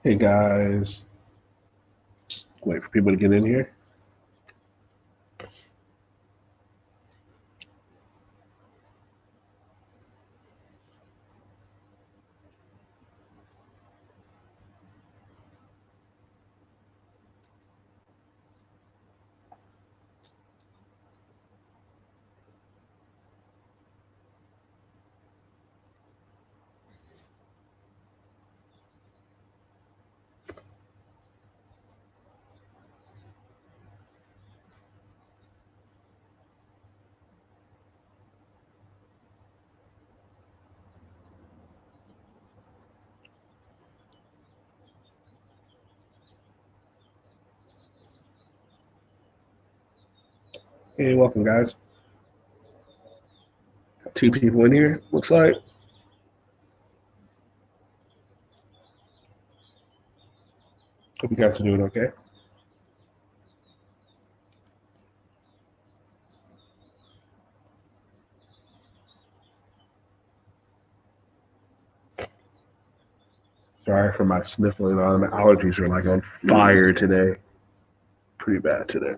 Hey guys, wait for people to get in here. Hey, welcome guys. Two people in here, looks like. Hope you guys are doing okay. Sorry for my sniffling on. My allergies are like on fire today. Pretty bad today.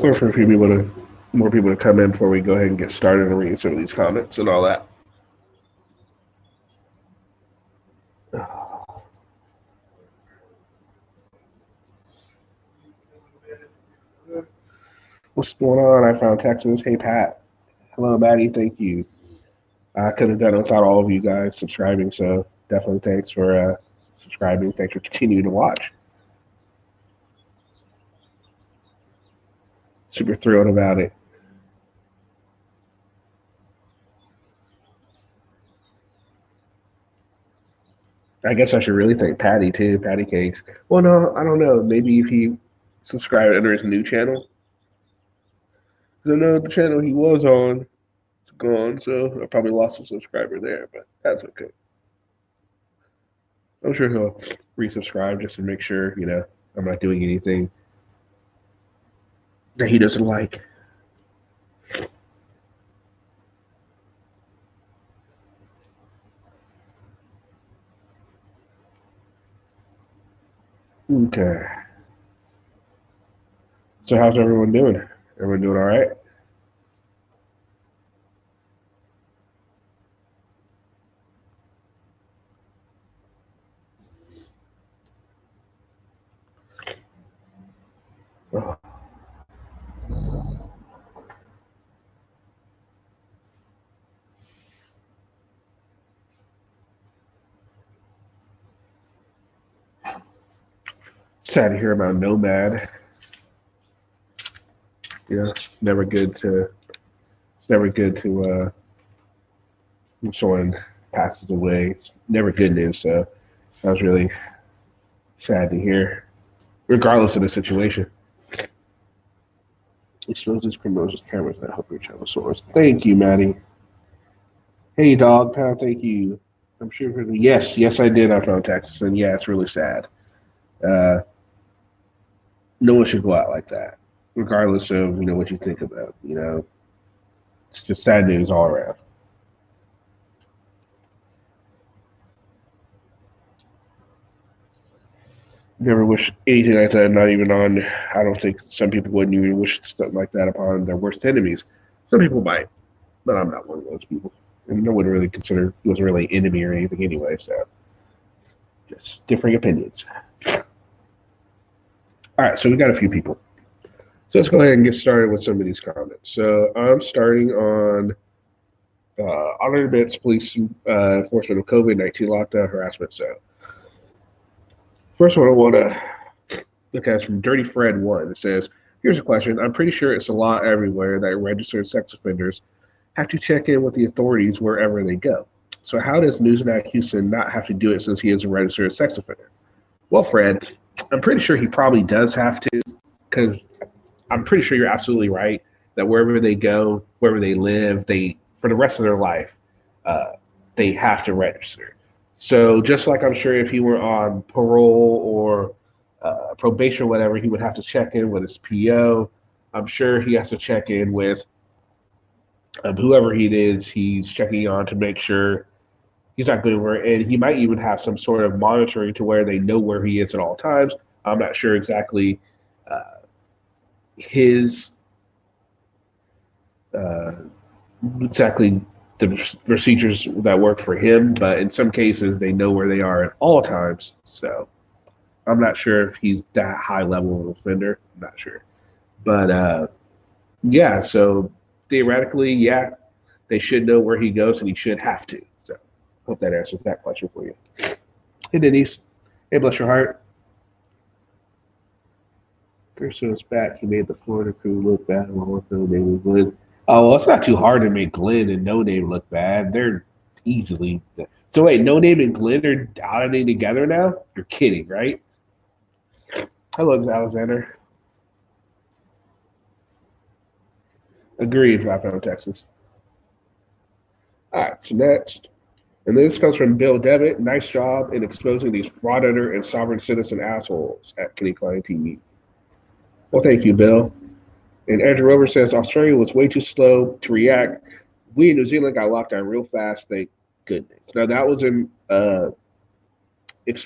Or for a few people to more people to come in before we go ahead and get started and read some of these comments and all that. What's going on? I found Texas. Hey Pat. Hello Maddie, thank you. I could have done it without all of you guys subscribing, so definitely thanks for subscribing. Thanks for continuing to watch. Super thrilled about it. I guess I should really thank Patty too, Patty Cakes. Well, no, I don't know. Maybe if he subscribed under his new channel. 'Cause I know the channel he was on is gone, so I probably lost a subscriber there, but that's okay. I'm sure he'll resubscribe just to make sure, I'm not doing anything that he doesn't like. Okay. So how's everyone doing? Everyone doing all right? Oh, sad to hear about Nomad. Never good to. It's never good to when someone passes away. It's never good news. So that was really sad to hear, regardless of the situation. Exposes criminals cameras that help reach out source. Thank you, Maddie. Hey, dog pound. Thank you. I'm sure. Yes, I did. I found Texas, and yeah, it's really sad. Uh, no one should go out like that, regardless of what you think about. It's just sad news all around. Never wish anything like that. Not even on. I don't think some people wouldn't even wish something like that upon their worst enemies. Some people might, but I'm not one of those people. And no one really considered he was really an enemy or anything anyway. So just differing opinions. All right, so we got a few people. So let's go ahead and get started with some of these comments. So I'm starting on honor bits police enforcement of COVID-19 lockdown harassment. So first one I want to look at is from Dirty Fred 1. It says, here's a question. I'm pretty sure it's a law everywhere that registered sex offenders have to check in with the authorities wherever they go. So how does Newsmax Houston not have to do it since he is a registered sex offender? Well, Fred, I'm pretty sure he probably does have to, because I'm pretty sure you're absolutely right that wherever they go, wherever they live, they for the rest of their life, uh, they have to register. So just like I'm sure if he were on parole or probation or whatever, he would have to check in with his PO. I'm sure he has to check in with whoever he is. He's checking on to make sure he's not going anywhere, and he might even have some sort of monitoring to where they know where he is at all times. I'm not sure exactly uh, his uh, exactly the procedures that work for him, but in some cases they know where they are at all times. So I'm not sure if he's that high level of offender. I'm not sure, but yeah. So theoretically, yeah, they should know where he goes, and he should have to. So hope that answers that question for you. Hey Denise, hey bless your heart. Gerson is back. He made the Florida crew look bad along with No Name and Glenn. Oh, well, it's not too hard to make Glenn and No Name look bad. They're easily. So wait, No Name and Glenn are outing together now? You're kidding, right? Hello, Alexander. Agreed, Rafael, Texas. All right, so next. And this comes from Bill Devitt. Nice job in exposing these frauditor and sovereign citizen assholes at Kenny Klein TV. Well, thank you, Bill. And Andrew Rover says Australia was way too slow to react. We in New Zealand got locked down real fast. Thank goodness. Now that was in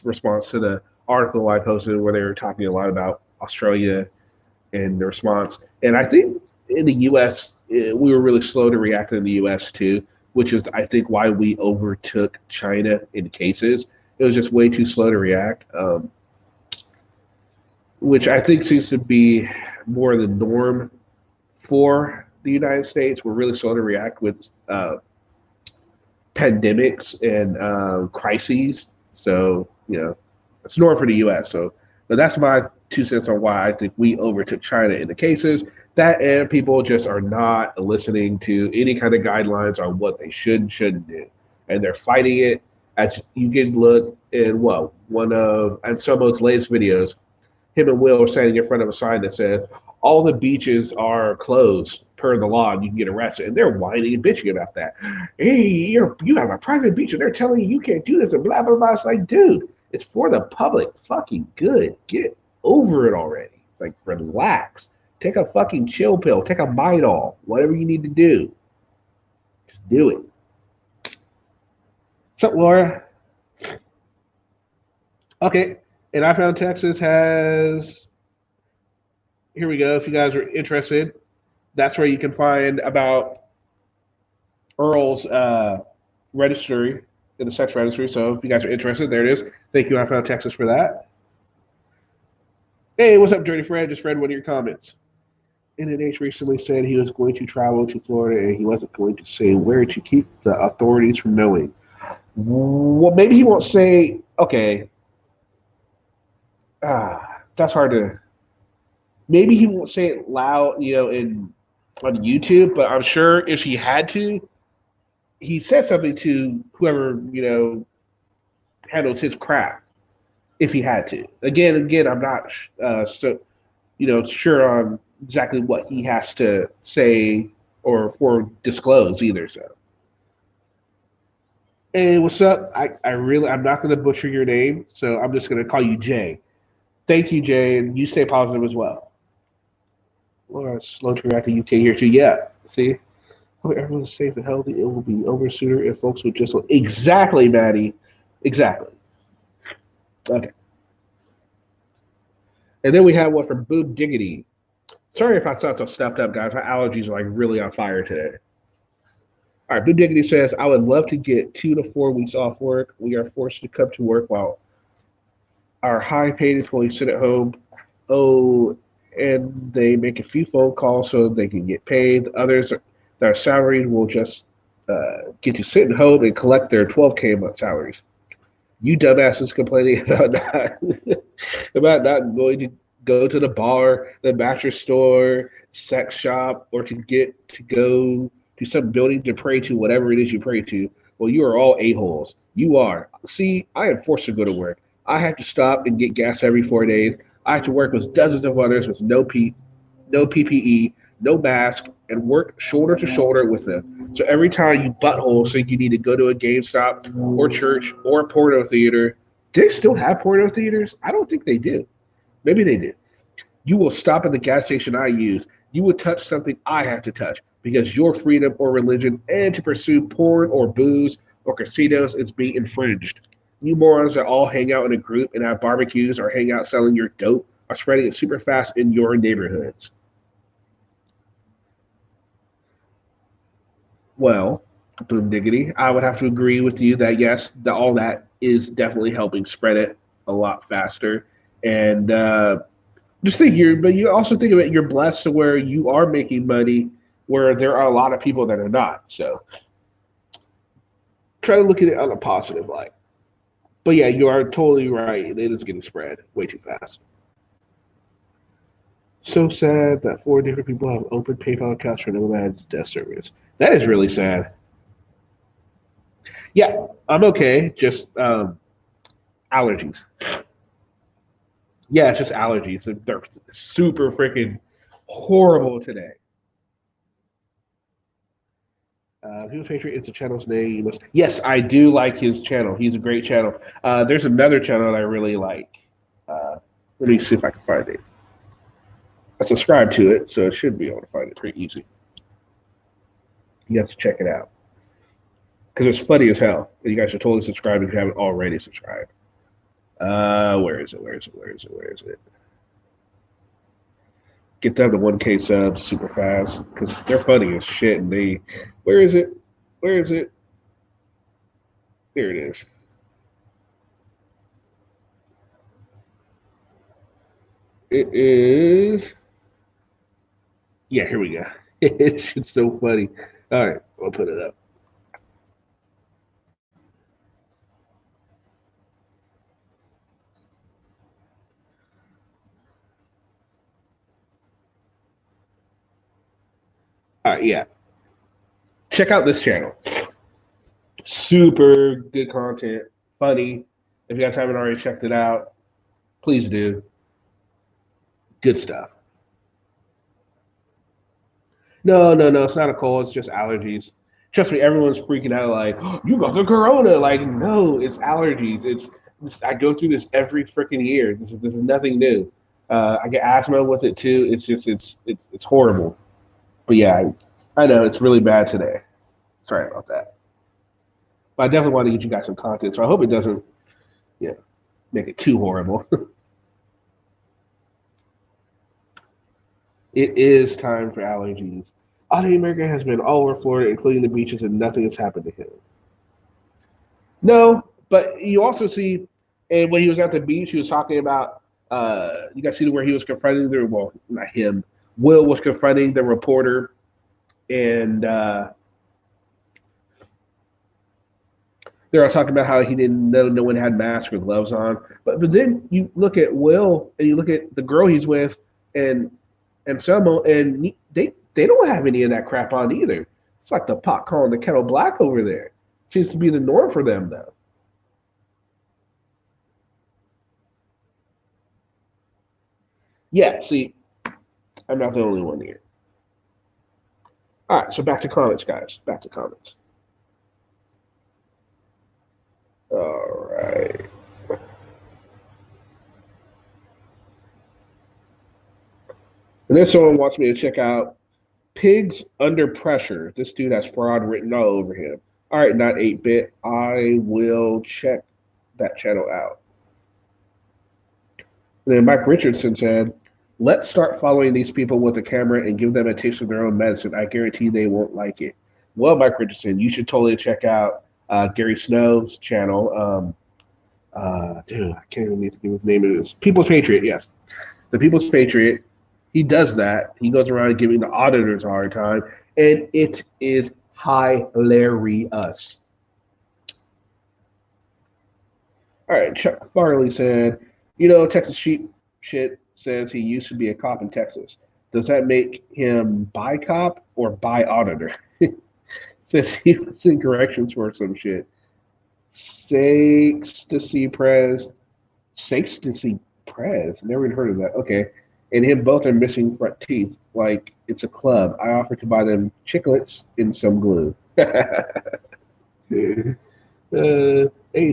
response to the article I posted where they were talking a lot about Australia and the response. And I think in the U.S. We were really slow to react in the U.S. too, which is I think why we overtook China in cases. It was just way too slow to react, which I think seems to be more the norm for the United States. We're really slow to react with pandemics and crises. So, it's normal for the U.S. So, but that's my 2 cents on why I think we overtook China in the cases. That and people just are not listening to any kind of guidelines on what they should and shouldn't do, and they're fighting it. As you can look in one of Anselmo's latest videos, him and Will are standing in front of a sign that says all the beaches are closed per the law and you can get arrested. And they're whining and bitching about that. Hey, you have a private beach and they're telling you can't do this and blah, blah, blah. It's like, dude, it's for the public. Fucking good. Get over it already. Like, relax. Take a fucking chill pill. Take a Midol. Whatever you need to do. Just do it. What's up, Laura? Okay. And I found Texas has, here we go. If you guys are interested, that's where you can find about Earl's registry in the sex registry. So if you guys are interested, there it is. Thank you, I found Texas, for that. Hey, what's up, Dirty Fred? Just read one of your comments. NNH recently said he was going to travel to Florida and he wasn't going to say where to keep the authorities from knowing. Well, maybe he won't say, okay, that's hard to, maybe he won't say it loud, on YouTube, but I'm sure if he had to, he said something to whoever, handles his crap if he had to. Again, I'm not sure on exactly what he has to say or for disclose either. So, hey, what's up? I'm not going to butcher your name, so I'm just going to call you Jay. Thank you, Jay, and you stay positive as well. Well, slow to react to UK here too. Yeah, see, hope everyone's safe and healthy. It will be over sooner if folks would just exactly, Maddie, exactly. Okay. And then we have one from Boob Diggity. Sorry if I sound so stuffed up, guys. My allergies are like really on fire today. All right, Boob Diggity says, I would love to get 2 to 4 weeks off work. We are forced to come to work while our high paid employees sit at home. Oh, and they make a few phone calls so they can get paid. Others that are salaried will just get to sit at home and collect their 12K a month salaries. You dumbasses complaining about not going to go to the bar, the mattress store, sex shop, or to get to go to some building to pray to whatever it is you pray to. Well, you are all a-holes. You are. See, I am forced to go to work. I have to stop and get gas every 4 days. I have to work with dozens of others with no PPE, no mask, and work shoulder to shoulder with them. So every time you butthole think you need to go to a GameStop or church or a porno theater, do they still have porno theaters? I don't think they do. Maybe they do. You will stop at the gas station I use. You would touch something I have to touch because your freedom or religion and to pursue porn or booze or casinos is being infringed. You morons that all hang out in a group and have barbecues or hang out selling your dope are spreading it super fast in your neighborhoods. Well, boom diggity, I would have to agree with you that yes, all that is definitely helping spread it a lot faster. And just think but you also think of it, you're blessed to where you are making money where there are a lot of people that are not. So try to look at it on a positive light. But yeah, you are totally right. It is getting spread way too fast. So sad that four different people have open PayPal accounts for Nomad's death service. That is really sad. Yeah, I'm okay. Just allergies. Yeah, it's just allergies. They're super freaking horrible today. People's Patriot is the channel's name. You must. Yes, I do like his channel. He's a great channel. There's another channel that I really like. Let me see if I can find it. I subscribe to it, so I should be able to find it pretty easy. You have to check it out because it's funny as hell. And you guys should totally subscribe if you haven't already subscribed. Where is it? Where is it? Where is it? Where is it? Get down to 1K subs super fast because they're funny as shit. And they, where is it? Where is it? There it is. It is. Yeah, here we go. It's just so funny. All right, I'll put it up. All right, yeah. Check out this channel. Super good content, funny. If you guys haven't already checked it out, please do. Good stuff. No, no, no, it's not a cold. It's just allergies. Trust me, everyone's freaking out like, oh, you got the corona. Like, no, it's allergies. I go through this every freaking year. This is nothing new. I get asthma with it too. It's horrible. But yeah, I know it's really bad today. Sorry about that. But I definitely want to get you guys some content. So I hope it doesn't, you know, make it too horrible. It is time for allergies. Audie America has been all over Florida, including the beaches, and nothing has happened to him. No, but you also see, and when he was at the beach, he was talking about. You guys see where he was confronting the well, not him. Will was confronting the reporter, and they were talking about how he didn't know no one had masks or gloves on. But then you look at Will and you look at the girl he's with, and Selma, and they don't have any of that crap on either. It's like the pot calling the kettle black over there. Seems to be the norm for them though. Yeah, see, I'm not the only one here. All right, so back to comments, guys. Back to comments. All right. And then someone wants me to check out Pigs Under Pressure. This dude has fraud written all over him. All right, not 8-bit. I will check that channel out. And then Mike Richardson said, let's start following these people with a camera and give them a taste of their own medicine. I guarantee they won't like it. Well, Mike Richardson, you should totally check out Gary Snow's channel. Dude, I can't even think of his name. It is People's Patriot, yes. The People's Patriot. He does that. He goes around giving the auditors a hard time, and it is hilarious. All right, Chuck Farley said, Texas Sheep shit says he used to be a cop in Texas. Does that make him by cop or by auditor? Says he was in corrections for some shit. Sakes to see Prez. Sakes to see Prez. Never even heard of that. Okay. And him both are missing front teeth. Like it's a club. I offered to buy them chiclets in some glue. It's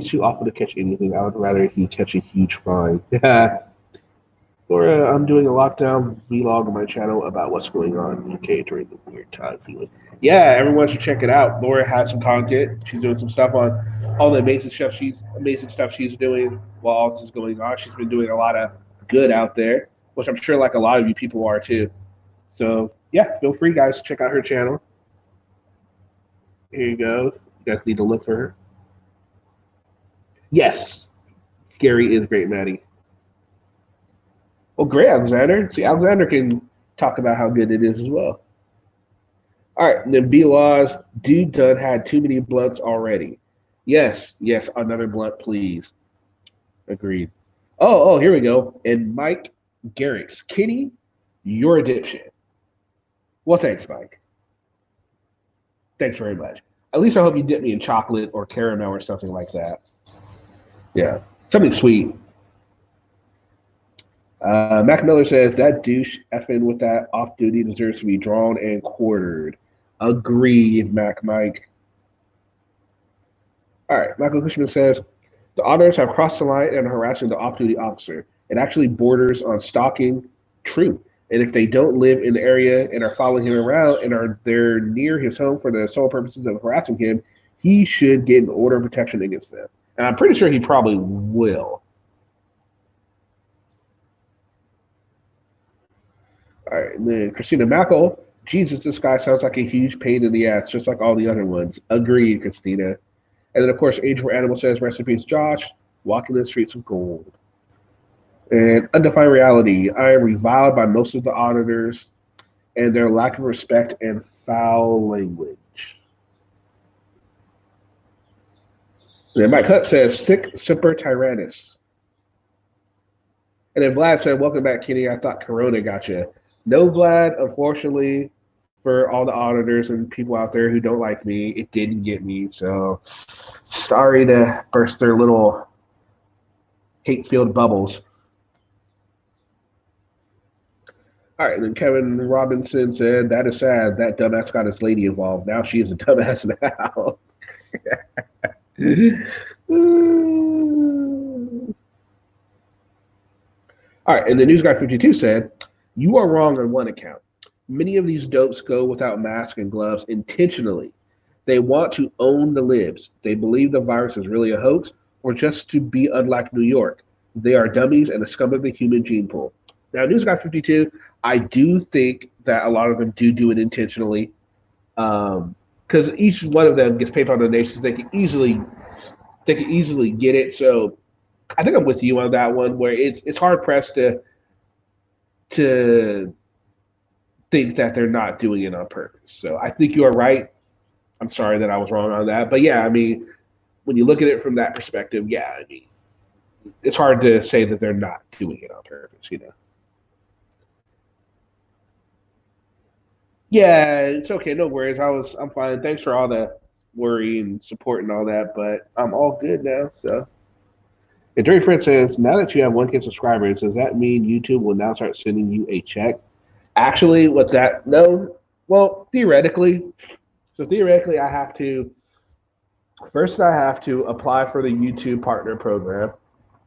too awful to catch anything. I would rather he catch a huge fine. Laura, I'm doing a lockdown vlog on my channel about what's going on in the UK during the weird time feeling. Yeah, everyone should check it out. Laura has some content. She's doing some stuff on all the amazing stuff she's doing while all this is going on. She's been doing a lot of good out there, which I'm sure like a lot of you people are too. So yeah, feel free guys to check out her channel. Here you go. You guys need to look for her. Yes, Gary is great, Maddie. Well, great, Alexander. See, Alexander can talk about how good it is as well. All right, and then B Laws, dude done had too many blunts already. Yes, another blunt, please. Agreed. Oh, here we go. And Mike Garrix, Kitty, you're a dipshit. Well, thanks, Mike. Thanks very much. At least I hope you dip me in chocolate or caramel or something like that. Yeah, something sweet. Mac Miller says that douche effing with that off duty deserves to be drawn and quartered. Agreed, Mac Mike. All right, Michael Cushman says the auditors have crossed the line and are harassing the off duty officer. It actually borders on stalking. True. And if they don't live in the area and are following him around and are there near his home for the sole purposes of harassing him, he should get an order of protection against them. And I'm pretty sure he probably will. All right, and then Christina Mackel. Jesus, this guy sounds like a huge pain in the ass, just like all the other ones. Agreed, Christina. And then, of course, Age for Animal says, rest in peace, Josh, walking the streets of gold. And Undefined Reality, I am reviled by most of the auditors and their lack of respect and foul language. And then Mike Hutt says, sic semper tyrannis. And then Vlad said, welcome back, Kenny. I thought Corona got you. No, Vlad, unfortunately, for all the auditors and people out there who don't like me, it didn't get me. So sorry to burst their little hate-filled bubbles. All right, and then Kevin Robinson said, that is sad. That dumbass got his lady involved. Now she is a dumbass now. All right, and the News Guy 52 said, you are wrong on one account. Many of these dopes go without masks and gloves intentionally. They want to own the libs. They believe the virus is really a hoax or just to be unlike New York. They are dummies and a scum of the human gene pool. Now, News Guy 52, I do think that a lot of them do it intentionally because each one of them gets PayPal donations. They can easily get it. So I think I'm with you on that one where it's hard pressed to think that they're not doing it on purpose. So I think you are right. I'm sorry that I was wrong on that. But yeah, I mean, when you look at it from that perspective, yeah, I mean, it's hard to say that they're not doing it on purpose, you know? Yeah, it's okay. No worries. I'm fine. Thanks for all the worry and support and all that, but I'm all good now. So, and Dre Fred says, now that you have 1K subscribers, does that mean YouTube will now start sending you a check? Actually, with that, no. Well, theoretically. So theoretically, I have to apply for the YouTube Partner Program.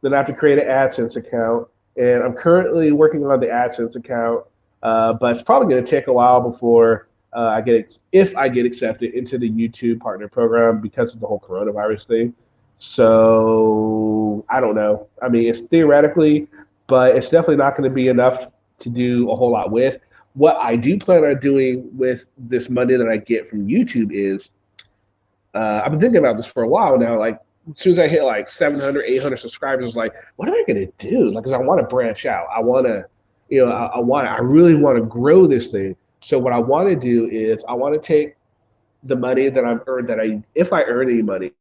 Then I have to create an AdSense account, and I'm currently working on the AdSense account. But it's probably going to take a while before if I get accepted into the YouTube Partner Program because of the whole coronavirus thing. So I don't know. I mean, it's theoretically, but it's definitely not going to be enough to do a whole lot with. What I do plan on doing with this money that I get from YouTube is I've been thinking about this for a while now. Like, as soon as I hit like 700, 800 subscribers, I was like, what am I going to do? Like, because I want to branch out. I want to, I really want to grow this thing. So what I want to do is I want to take the money that I've earned if I earn any money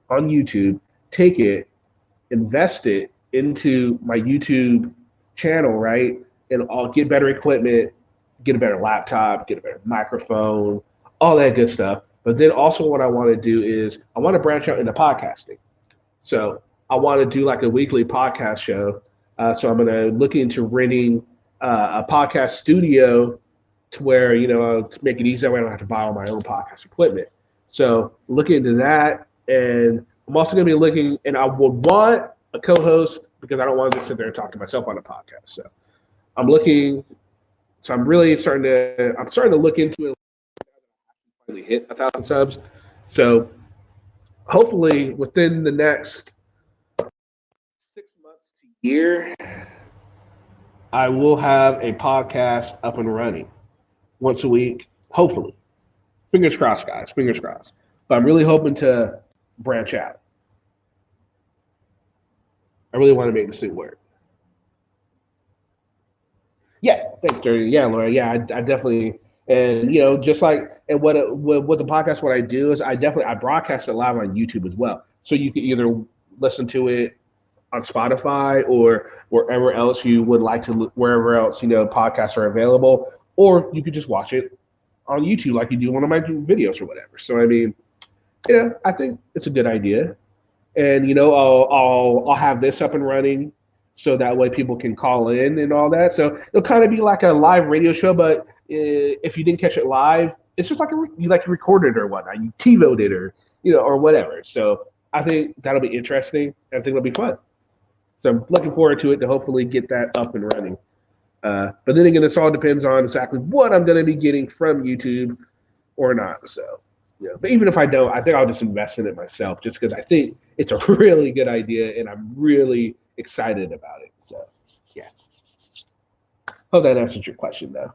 on YouTube, take it, invest it into my YouTube channel, right? And I'll get better equipment, get a better laptop, get a better microphone, all that good stuff. But then also what I want to do is I want to branch out into podcasting. So I want to do like a weekly podcast show. So I'm going to look into renting a podcast studio to where, to make it easy, I don't have to buy all my own podcast equipment. So look into that. And I'm also going to be looking, and I would want a co-host because I don't want to just sit there and talk to myself on a podcast. So I'm looking. So I'm really starting to. I'm starting to look into it. Finally hit 1,000 subs. So hopefully within the next 6 months to year, I will have a podcast up and running once a week. Hopefully, fingers crossed, guys. Fingers crossed. But I'm really hoping to branch out. I really want to make this thing work. Yeah, thanks, Dirty. Yeah, Laura. Yeah, I definitely, and just like, and what the podcast, what I do is I broadcast it live on YouTube as well. So you can either listen to it on Spotify or wherever else you would like to, wherever else podcasts are available, or you could just watch it on YouTube like you do one of my videos or whatever. So I mean, I think it's a good idea, and I'll have this up and running so that way people can call in and all that. So it'll kind of be like a live radio show, but if you didn't catch it live, it's just like you recorded or whatnot, you TiVoed it or or whatever. So I think that'll be interesting. I think it'll be fun. So I'm looking forward to it to hopefully get that up and running. But then again, this all depends on exactly what I'm going to be getting from YouTube or not. So, but even if I don't, I think I'll just invest in it myself just because I think it's a really good idea and I'm really excited about it. So, yeah. Hope that answers your question, though.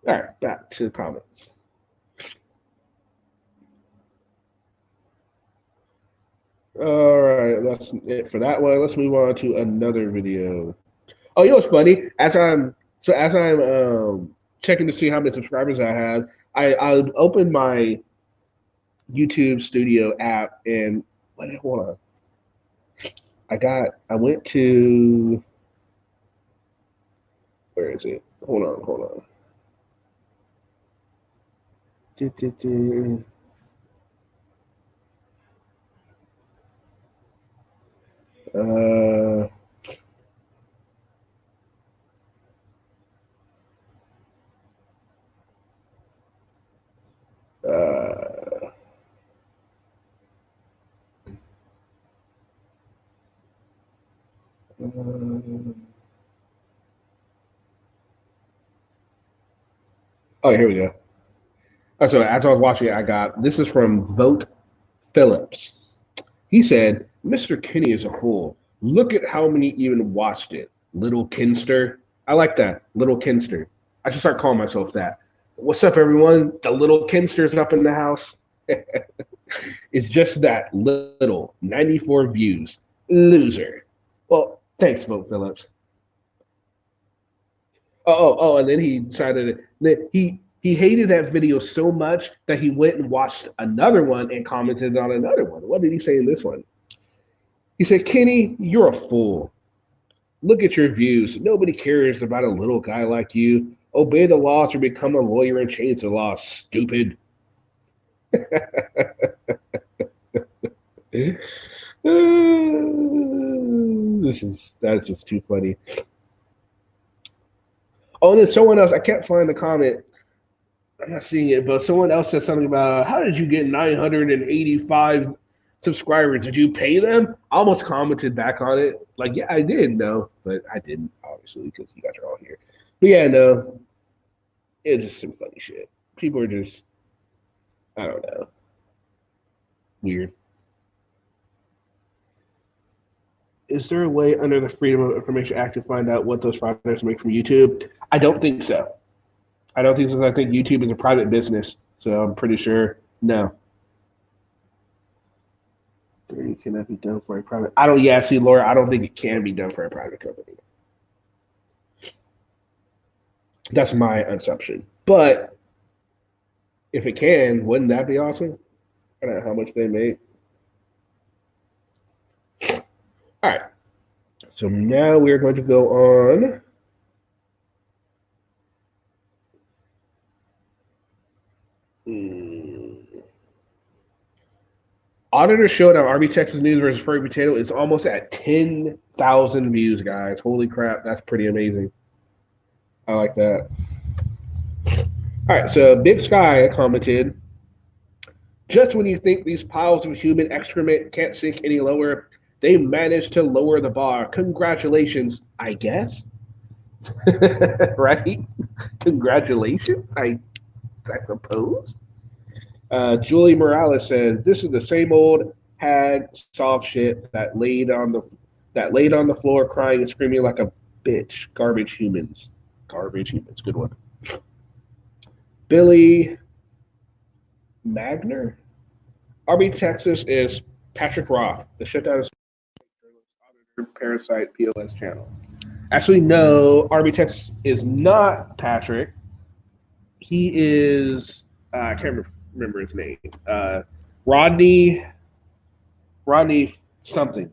All right, back to the comments. All right, that's it for that one. Let's move on to another video. Oh, what's funny? As I'm checking to see how many subscribers I have, I opened my YouTube Studio app and hold on. I went to, where is it? Hold on. Uh, uh, oh, here we go. Oh, so as I was watching it, this is from Vote Phillips. He said, Mr. Kenny is a fool. Look at how many even watched it. Little Kinster. I like that. Little Kinster. I should start calling myself that. What's up, everyone? The little Kinster's up in the house. It's just that little 94 views. Loser. Well, thanks, Vote Phillips. And then he decided that he hated that video so much that he went and watched another one and commented on another one. What did he say in this one? He said, Kenny, you're a fool. Look at your views. Nobody cares about a little guy like you. Obey the laws or become a lawyer and change the law, stupid. That's just too funny. Oh, and then someone else, I can't find the comment. I'm not seeing it, but someone else said something about how did you get 985 subscribers? Did you pay them? I almost commented back on it. Like, yeah, I did, no, but I didn't, obviously, because you guys are all here. But yeah, no, it's just some funny shit. People are just, I don't know, weird. Is there a way under the Freedom of Information Act to find out what those fraudsters make from YouTube? I don't think so. I don't think so. I think YouTube is a private business, so I'm pretty sure no. It cannot be done for a private. I don't. Yeah, see, Laura, I don't think it can be done for a private company. That's my assumption. But if it can, wouldn't that be awesome? I don't know how much they make. All right. So now we're going to go on. Auditor showed on RB Texas News versus Furry Potato is almost at 10,000 views, guys. Holy crap, that's pretty amazing. I like that. All right, so Big Sky commented, Just when you think these piles of human excrement can't sink any lower, they managed to lower the bar. Congratulations, I guess. Right? Congratulations, I suppose. Julie Morales says this is the same old hag soft shit that laid on the floor crying and screaming like a bitch. Garbage humans. Garbage humans. Good one. Billy Magner. RB Texas is Patrick Roth, the shutdown is Parasite POS channel. Actually, no, RB Texas is not Patrick. He is I can't remember his name. Rodney Rodney something.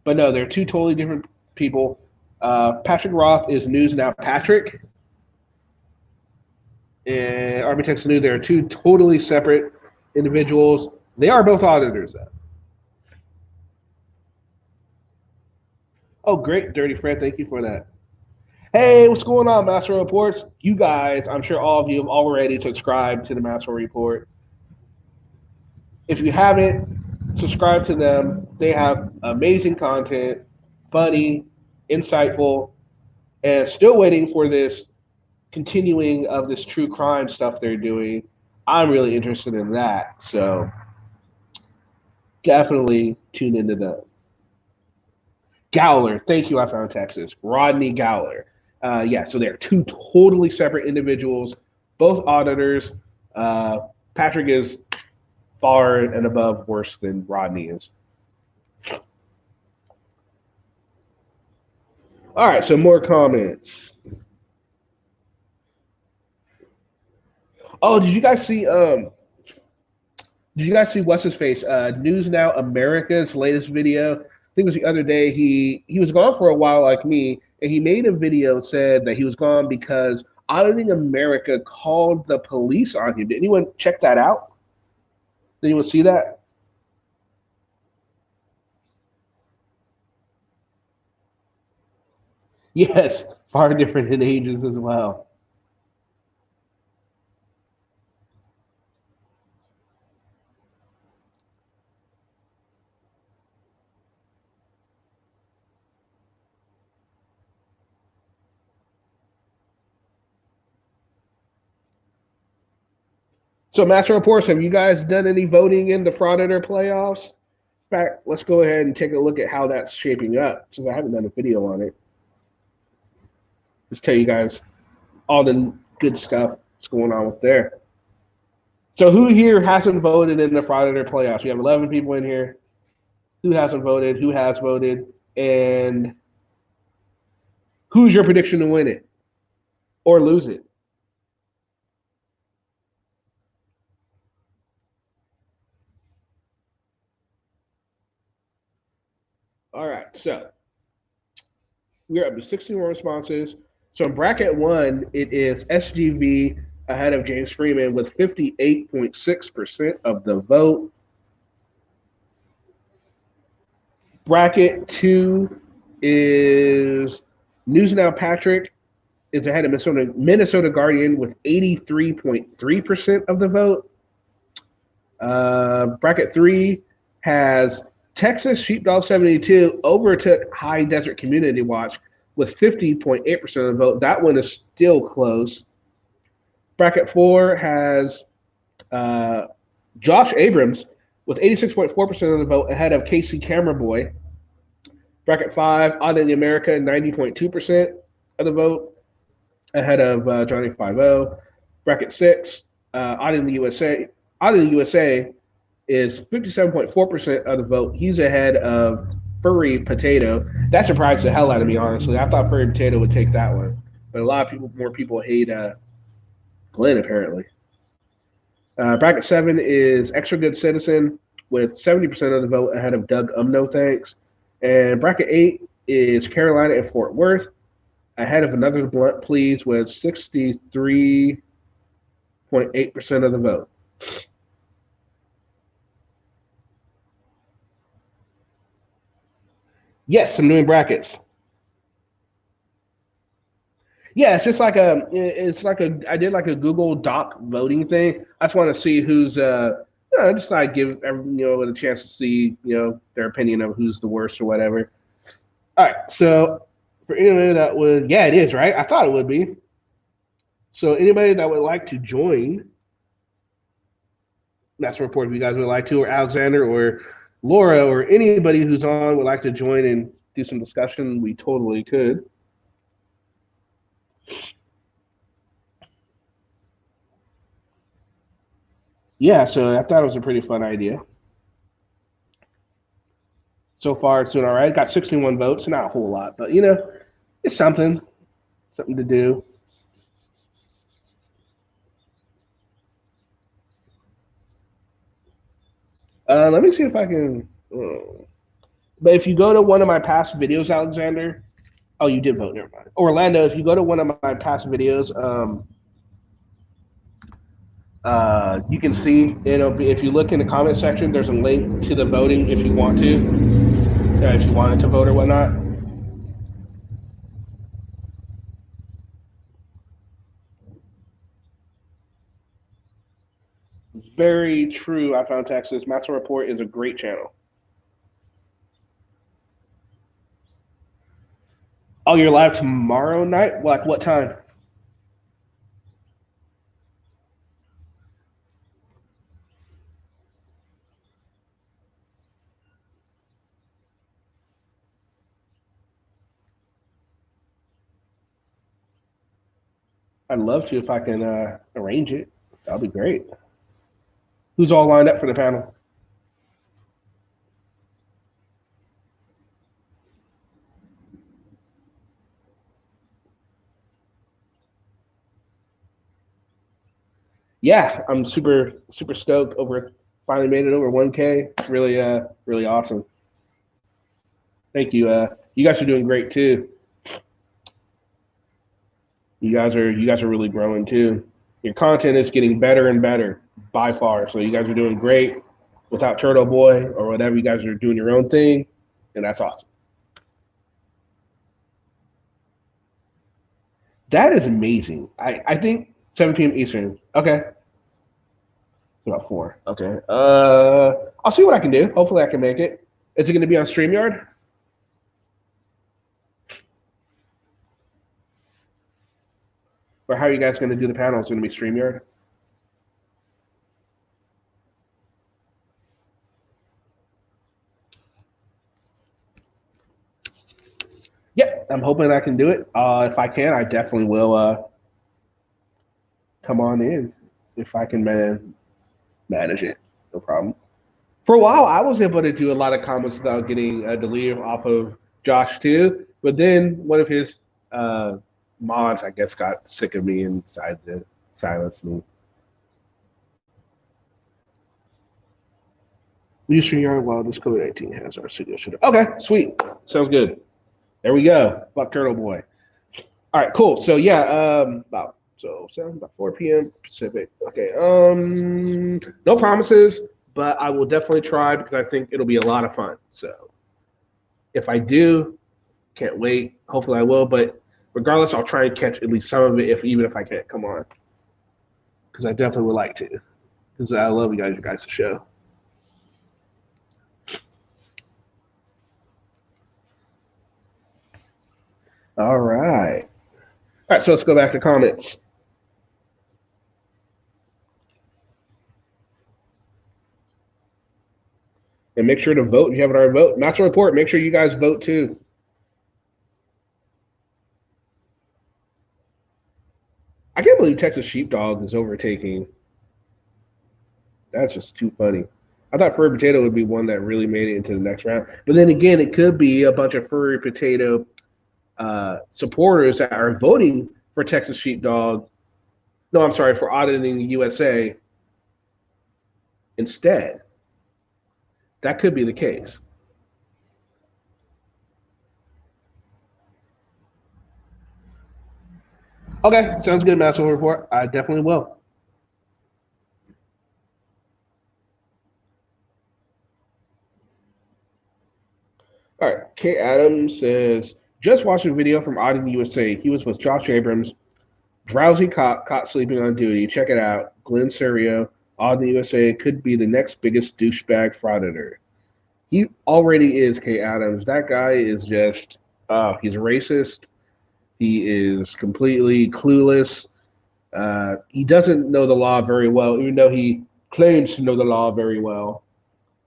But no, they're two totally different people. Patrick Roth is News Now Patrick, and RB Texas News. They're two totally separate individuals. They are both auditors, though. Oh, great, Dirty Fred. Thank you for that. Hey, what's going on, Master Reports? You guys, I'm sure all of you have already subscribed to the Master Report. If you haven't, subscribe to them. They have amazing content, funny, insightful, and still waiting for this continuing of this true crime stuff they're doing. I'm really interested in that. So definitely tune into them. Gowler, thank you. I found Texas. Rodney Gowler. Yeah, so they're two totally separate individuals, both auditors. Patrick is far and above worse than Rodney is. All right, so more comments. Oh, did you guys see? Did you guys see what's his face? News Now America's latest video. I think it was the other day. He was gone for a while, like me, and he made a video said that he was gone because Auditing America called the police on him. Did anyone check that out? Did anyone see that? Yes, far different in ages as well. So, Master Reports, have you guys done any voting in the Frauditor playoffs? In fact, let's go ahead and take a look at how that's shaping up since I haven't done a video on it. Just tell you guys all the good stuff that's going on with there. So, who here hasn't voted in the Frauditor playoffs? We have 11 people in here. Who hasn't voted? Who has voted? And who's your prediction to win it or lose it? All right, so we're up to 61 responses. So in bracket one, it is SGV ahead of James Freeman with 58.6% of the vote. Bracket two is News Now Patrick is ahead of Minnesota Guardian with 83.3% of the vote. Bracket three has Texas Sheepdog 72 overtook High Desert Community Watch with 50.8% of the vote. That one is still close. Bracket four has Josh Abrams with 86.4% of the vote ahead of Casey Camera Boy. Bracket five, Odd in America, 90.2% of the vote ahead of Johnny 5-0. Bracket six, Odd in the USA. Odd in the USA is 57.4% of the vote. He's ahead of Furry Potato. That surprised the hell out of me, honestly. I thought Furry Potato would take that one. But a lot of more people hate Glenn, apparently. Bracket seven is Extra Good Citizen with 70% of the vote ahead of Doug Umno, thanks. And bracket eight is Carolina and Fort Worth ahead of Another Blunt Please with 63.8% of the vote. Yes, I'm doing brackets. Yeah, it's just I did like a Google Doc voting thing. I just want to see who's just like give everyone a chance to see their opinion of who's the worst or whatever. All right, so for anybody that would, yeah, it is right. I thought it would be. So anybody that would like to join, that's a report if you guys would like to, or Alexander or Laura or anybody who's on would like to join and do some discussion, we totally could. Yeah, so I thought it was a pretty fun idea. So far, it's doing all right. Got 61 votes, not a whole lot, but it's something to do. Let me see if I can. But if you go to one of my past videos, Alexander, oh, you did vote. Never mind. Orlando, if you go to one of my past videos, you can see if you look in the comment section, there's a link to the voting if you want to, if you wanted to vote or whatnot. Very true. I found Texas. Master Report is a great channel. Oh, you're live tomorrow night? Like what time? I'd love to if I can arrange it. That'll be great. Who's all lined up for the panel? Yeah, I'm super super stoked over finally made it over 1K. It's really really awesome. Thank you. You guys are doing great too. You guys are really growing too. Your content is getting better and better by far. So you guys are doing great without Turtle Boy or whatever. You guys are doing your own thing, and that's awesome. That is amazing. I think 7 p.m. Eastern. Okay. It's about 4. Okay. I'll see what I can do. Hopefully I can make it. Is it going to be on StreamYard? Or how are you guys going to do the panel? It's going to be StreamYard? Yeah, I'm hoping I can do it. If I can, I definitely will come on in if I can manage it. No problem. For a while, I was able to do a lot of comments without getting deleted off of Josh too. But then one of his mods, I guess, got sick of me and decided to silence me. We use StreamYard while this COVID-19 has our studio shut down. Okay, sweet. Sounds good. There we go. Fuck Turtle Boy. All right, cool. So yeah, about 4 p.m. Pacific. Okay. No promises, but I will definitely try because I think it'll be a lot of fun. So if I do, can't wait. Hopefully I will. But regardless, I'll try and catch at least some of it, even if I can't come on, because I definitely would like to. Because I love you guys' show. All right. All right. So let's go back to comments. And make sure to vote if you haven't already voted. Master Report, make sure you guys vote too. I can't believe Texas Sheepdog is overtaking. That's just too funny. I thought Furry Potato would be one that really made it into the next round. But then again, it could be a bunch of Furry Potato supporters that are voting for Texas Sheepdog. No, I'm sorry, for auditing the USA instead. That could be the case. Okay, sounds good, Master Report. I definitely will. All right, Kate Adams says, just watched a video from Auditing USA. He was with Josh Abrams, drowsy cop caught sleeping on duty. Check it out. Glenn Serio All the USA could be the next biggest douchebag frauditor. He already is, Kay Adams. That guy is just, he's racist. He is completely clueless. He doesn't know the law very well, even though he claims to know the law very well.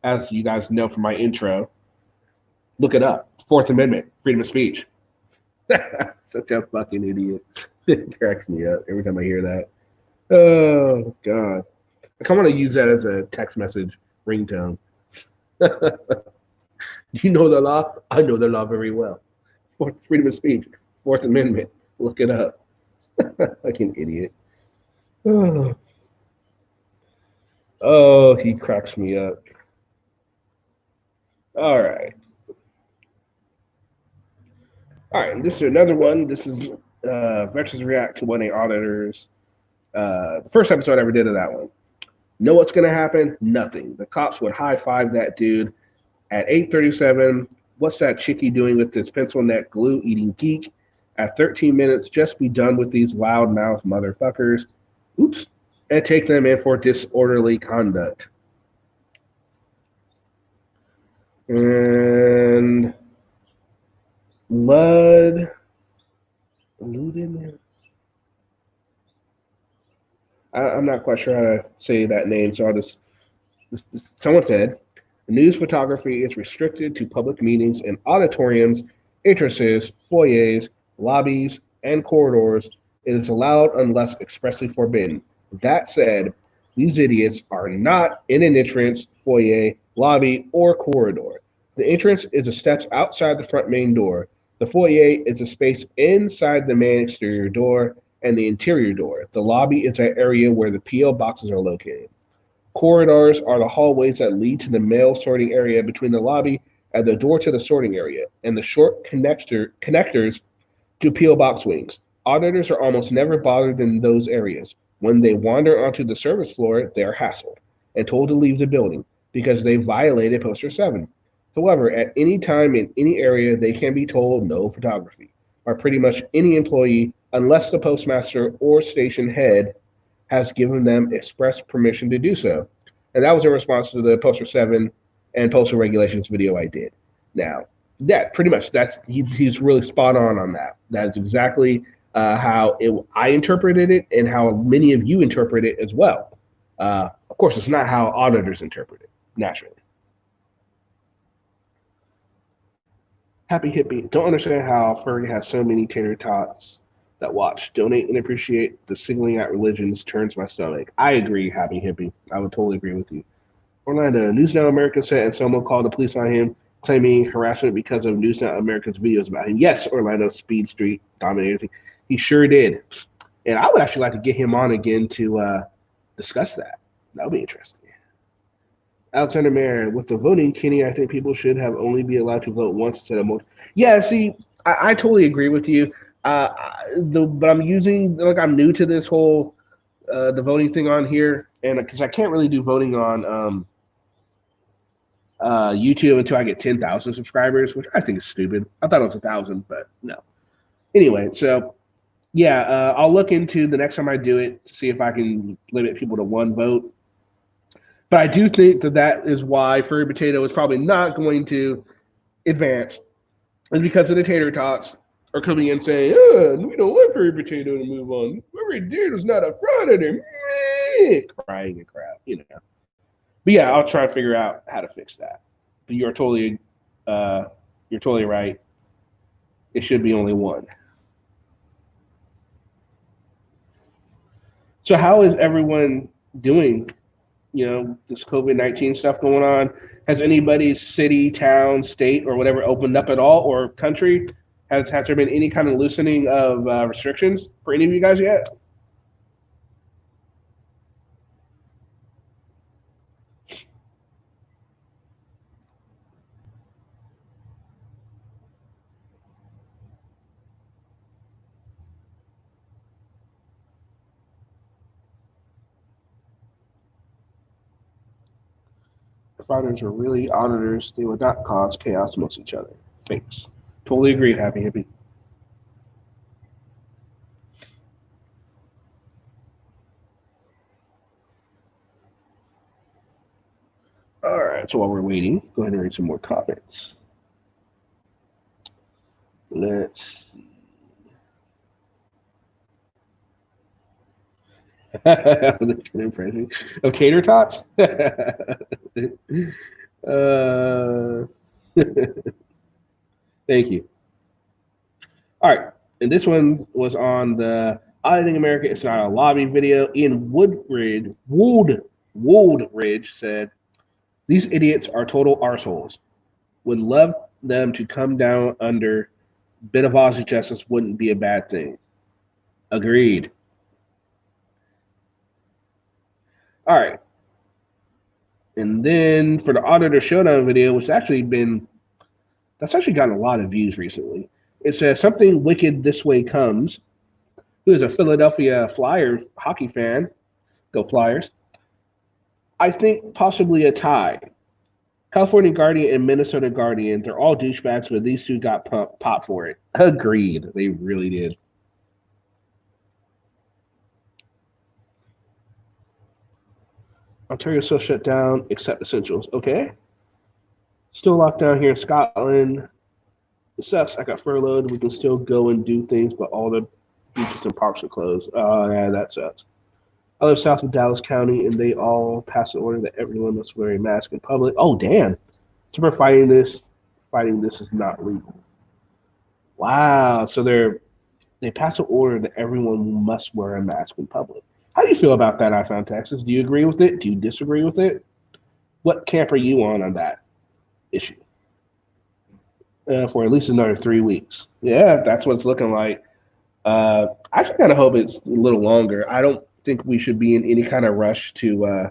As you guys know from my intro, look it up. Fourth Amendment, freedom of speech. Such a fucking idiot. It cracks me up every time I hear that. Oh God. I kind of want to use that as a text message ringtone. You know the law? I know the law very well. Fourth freedom of speech, Fourth Amendment. Look it up. Like an idiot. Oh, oh, he cracks me up. All right. All right. This is another one. This is Veterans React to 1A Auditors. The first episode I ever did of that one. Know what's going to happen? Nothing. The cops would high five that dude at 8:37. What's that chickie doing with this pencil neck glue eating geek? At 13 minutes, just be done with these loudmouth motherfuckers. Oops. And take them in for disorderly conduct. And Lud. I'm not quite sure how to say that name, so I'll just. Someone said, news photography is restricted to public meetings and auditoriums, entrances, foyers, lobbies, and corridors. It is allowed unless expressly forbidden. That said, these idiots are not in an entrance, foyer, lobby, or corridor. The entrance is a steps outside the front main door. The foyer is a space inside the main exterior door and the interior door. The lobby is an area where the PO boxes are located. Corridors are the hallways that lead to the mail sorting area between the lobby and the door to the sorting area, and the short connectors to P.O. box wings. Auditors are almost never bothered in those areas. When they wander onto the service floor, they are hassled and told to leave the building because they violated Poster 7. However, at any time in any area, they can be told no photography by pretty much any employee unless the postmaster or station head has given them express permission to do so. And that was in response to the Poster 7 and postal regulations video I did. Now, yeah, pretty much he's really spot on that. That is exactly how I interpreted it and how many of you interpret it as well. Of course, it's not how auditors interpret it, naturally. Happy Hippie. Don't understand how Fergie has so many tater tots that watch, donate, and appreciate the singling out religions turns my stomach. I agree, Happy Hippie. I would totally agree with you. Orlando, News Now America said Anselmo called the police on him, claiming harassment because of News Now America's videos about him. Yes, Orlando, Speed Street, dominated everything. He sure did. And I would actually like to get him on again to discuss that. That would be interesting. Alexander Mayer, with the voting, Kenny, I think people should have only be allowed to vote once instead of multiple. Yeah, see, I totally agree with you. But I'm using I'm new to this whole the voting thing on here, and because I can't really do voting on YouTube until I get 10,000 subscribers, which I think is stupid. I thought it was 1,000, but no. Anyway, so yeah, I'll look into the next time I do it to see if I can limit people to one vote. But I do think that is why Furry Potato is probably not going to advance, is because of the tater tots are coming in saying, oh, we don't want Furry Potato to move on. Whoever he did was not a fraud at him. Crying and crap, you know. But yeah, I'll try to figure out how to fix that. But you're totally right. It should be only one. So how is everyone doing? You know, this COVID-19 stuff going on. Has anybody's city, town, state, or whatever opened up at all, or country? Has there been any kind of loosening of restrictions for any of you guys yet? If fighters were really auditors, they would not cause chaos amongst each other. Thanks. Totally agreed, Happy Hippie. right, so while we're waiting, go ahead and read some more comments. Let's see. That was a good impression of tater tots. Thank you. All right, and this one was on the Auditing America. It's not a lobby video. Ian Woodridge said, "These idiots are total arseholes. Would love them to come down under bit of Aussie justice. Wouldn't be a bad thing." Agreed. All right. And then for the Auditor Showdown video, which that's actually gotten a lot of views recently. It says something wicked this way comes. Who is a Philadelphia Flyers hockey fan? Go Flyers. I think possibly a tie. California Guardian and Minnesota Guardian, they're all douchebags, but these two got popped for it. Agreed. They really did. Ontario still shut down except essentials. Okay. Still locked down here in Scotland. It sucks. I got furloughed. We can still go and do things, but all the beaches and parks are closed. Oh, yeah, that sucks. I live south of Dallas County, and they all passed an order that everyone must wear a mask in public. Oh, damn. So we're fighting this. Fighting this is not legal. Wow. So they passed an order that everyone must wear a mask in public. How do you feel about that, I found Texas? Do you agree with it? Do you disagree with it? What camp are you on that issue? For at least another 3 weeks. Yeah, that's what it's looking like. I actually kind of hope it's a little longer. I don't think we should be in any kind of rush to,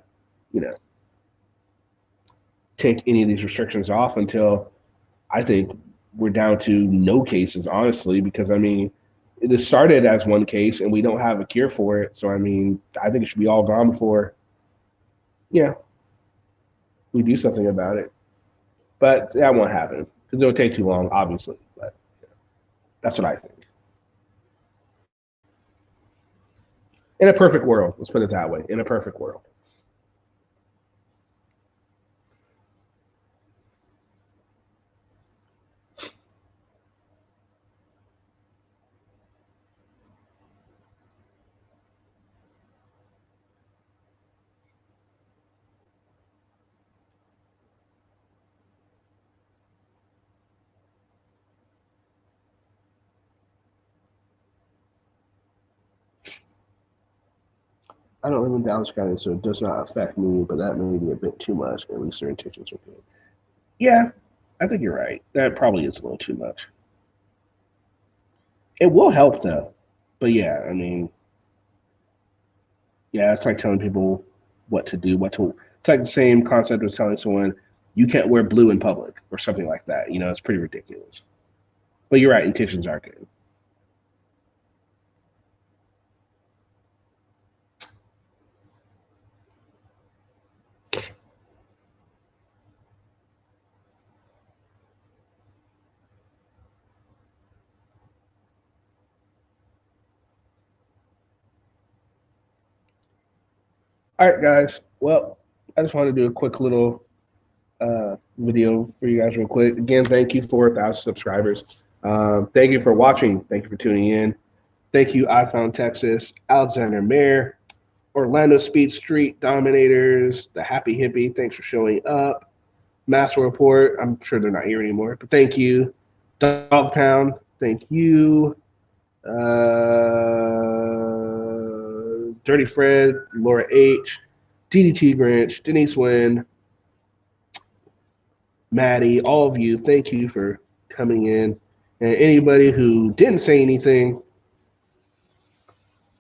take any of these restrictions off until I think we're down to no cases, honestly, because, I mean, it started as one case and we don't have a cure for it. So, I mean, I think it should be all gone before, we do something about it. But that won't happen because it'll take too long, obviously. But that's what I think. In a perfect world, let's put it that way. In a perfect world. I don't live in Dallas County, so it does not affect me, but that may be a bit too much. At least their intentions are good. Yeah, I think you're right. That probably is a little too much. It will help, though. But yeah, I mean, yeah, it's like telling people what to do, It's like the same concept as telling someone you can't wear blue in public or something like that. It's pretty ridiculous. But you're right, intentions are good. All right, guys. Well, I just want to do a quick little video for you guys real quick. Again, thank you for 1,000 subscribers. Thank you for watching. Thank you for tuning in. Thank you, I Found Texas, Alexander Mayer, Orlando Speed Street Dominators, the Happy Hippie. Thanks for showing up. Master Report. I'm sure they're not here anymore, but thank you. Dog Pound. Thank you. Dirty Fred, Laura H, DDT Grinch, Denise Wynn, Maddie, all of you, thank you for coming in. And anybody who didn't say anything,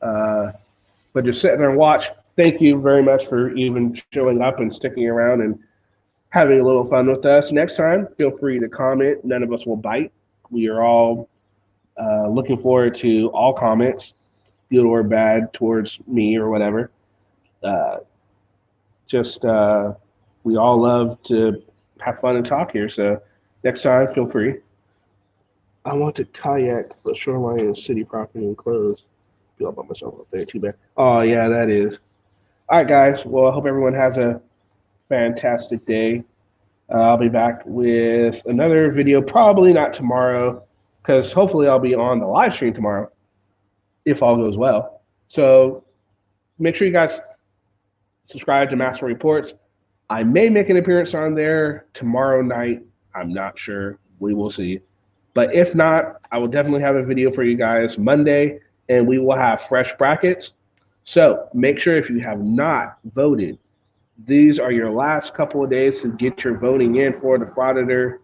but just sitting there and watch, thank you very much for even showing up and sticking around and having a little fun with us. Next time, feel free to comment. None of us will bite. We are all looking forward to all comments, good or bad, towards me or whatever. We all love to have fun and talk here. So next time, feel free. I want to kayak, but shoreline and city property enclosed. Feel about myself up there, too bad. Oh, yeah, that is. All right, guys. Well, I hope everyone has a fantastic day. I'll be back with another video, probably not tomorrow, because hopefully I'll be on the live stream tomorrow, if all goes well. So make sure you guys subscribe to Master Reports. I may make an appearance on there tomorrow night. I'm not sure. We will see. But if not, I will definitely have a video for you guys Monday, and we will have fresh brackets. So make sure if you have not voted, these are your last couple of days to get your voting in for the Frauditor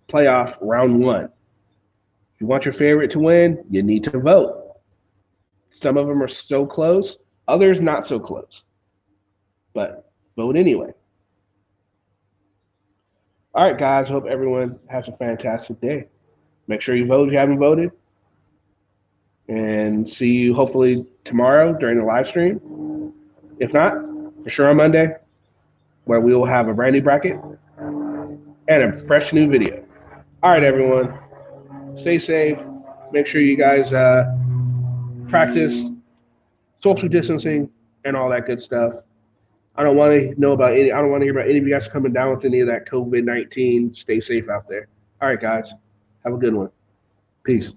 playoff round one. If you want your favorite to win, you need to vote. Some of them are so close, others not so close. But vote anyway. All right, guys. Hope everyone has a fantastic day. Make sure you vote if you haven't voted. And see you hopefully tomorrow during the live stream. If not, for sure on Monday, where we will have a brand new bracket and a fresh new video. All right, everyone. Stay safe. Make sure you guys practice social distancing and all that good stuff. I don't want to know about any. I don't want to hear about any of you guys coming down with any of that COVID-19. Stay safe out there. All right, guys. Have a good one. Peace.